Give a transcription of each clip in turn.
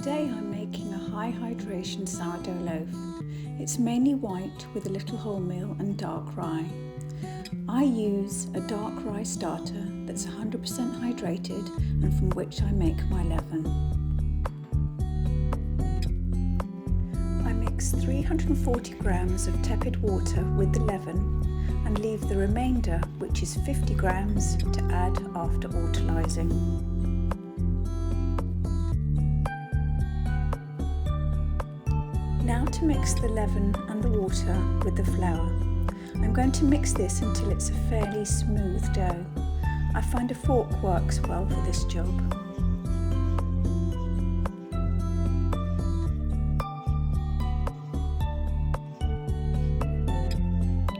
Today I'm making a high hydration sourdough loaf. It's mainly white with a little wholemeal and dark rye. I use a dark rye starter that's 100% hydrated and from which I make my leaven. I mix 340 grams of tepid water with the leaven and leave the remainder, which is 50 grams, to add after orderlizing. Now to mix the leaven and the water with the flour. I'm going to mix this until it's a fairly smooth dough. I find a fork works well for this job.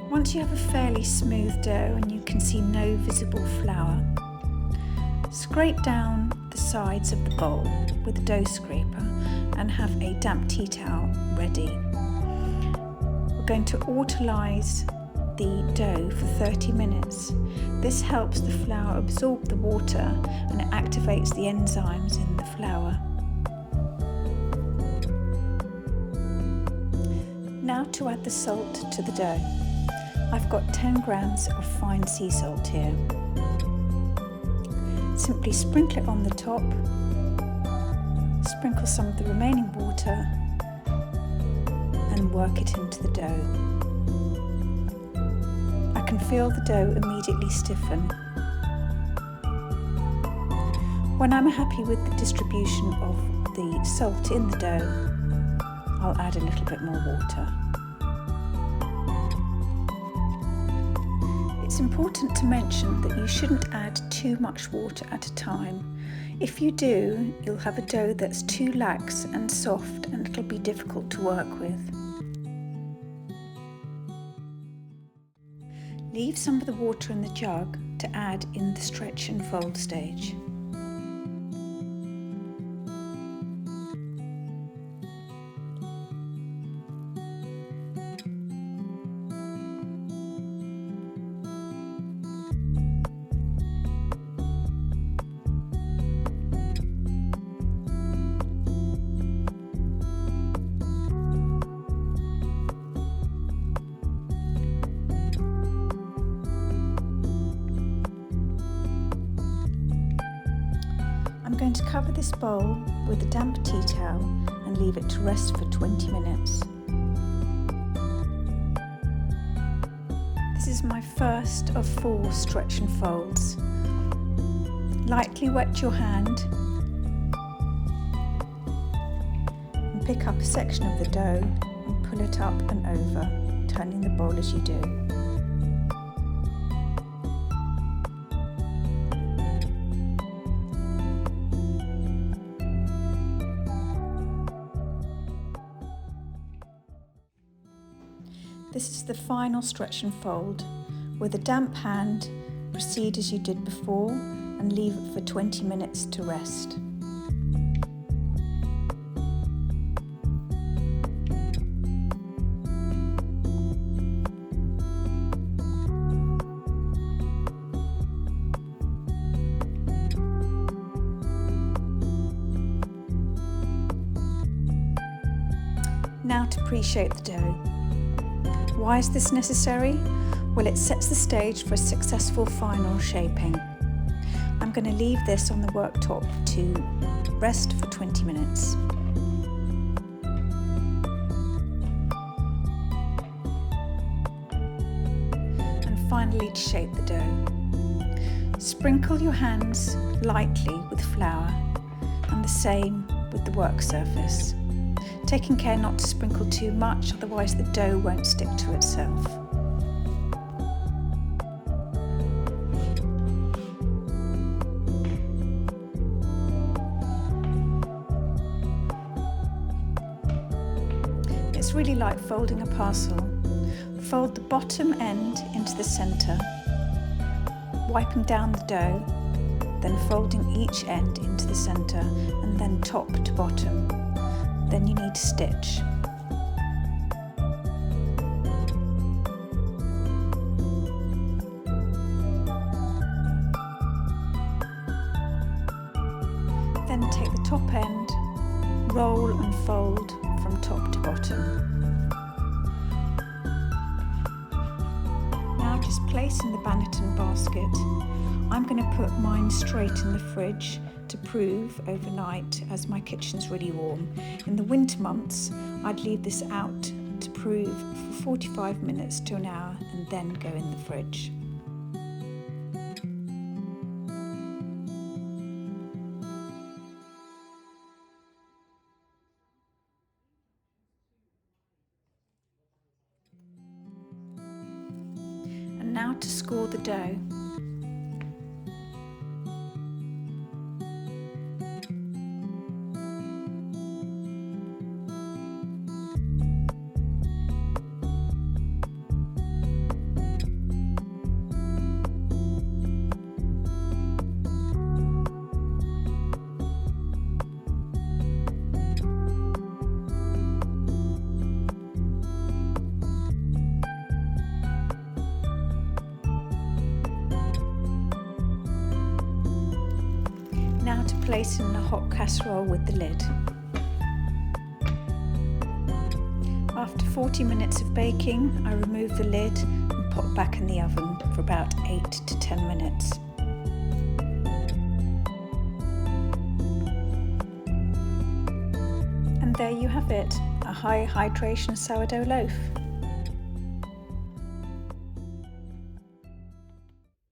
Once you have a fairly smooth dough and you can see no visible flour, scrape down the sides of the bowl with a dough scraper and have a damp tea towel ready. We're going to orderlize the dough for 30 minutes. This helps the flour absorb the water and it activates the enzymes in the flour. Now to add the salt to the dough. I've got 10 grams of fine sea salt here. Simply sprinkle it on the top, sprinkle some of the remaining water and work it into the dough. I can feel the dough immediately stiffen. When I'm happy with the distribution of the salt in the dough, I'll add a little bit more water. It's important to mention that you shouldn't add too much water at a time. If you do, you'll have a dough that's too lax and soft and it'll be difficult to work with. Leave some of the water in the jug to add in the stretch and fold stage. I'm going to cover this bowl with a damp tea towel and leave it to rest for 20 minutes. This is my first of 4 stretch and folds. Lightly wet your hand and pick up a section of the dough and pull it up and over, turning the bowl as you do. This is the final stretch and fold. With a damp hand, proceed as you did before and leave it for 20 minutes to rest. Now to pre-shape the dough. Why is this necessary? Well, it sets the stage for a successful final shaping. I'm going to leave this on the worktop to rest for 20 minutes. And finally, to shape the dough. Sprinkle your hands lightly with flour and the same with the work surface. Taking care not to sprinkle too much, otherwise the dough won't stick to itself. It's really like folding a parcel. Fold the bottom end into the centre, wiping down the dough, then folding each end into the centre and then top to bottom. Then you need to stitch. Then take the top end roll and fold from top to bottom. Now just place in the Banneton basket. I'm going to put mine straight in the fridge to prove overnight, as my kitchen's really warm. In the winter months, I'd leave this out to prove for 45 minutes to an hour and then go in the fridge. And now to score the dough. Now to place in a hot casserole with the lid. After 40 minutes of baking, I remove the lid and pop back in the oven for about 8 to 10 minutes. And there you have it, a high hydration sourdough loaf.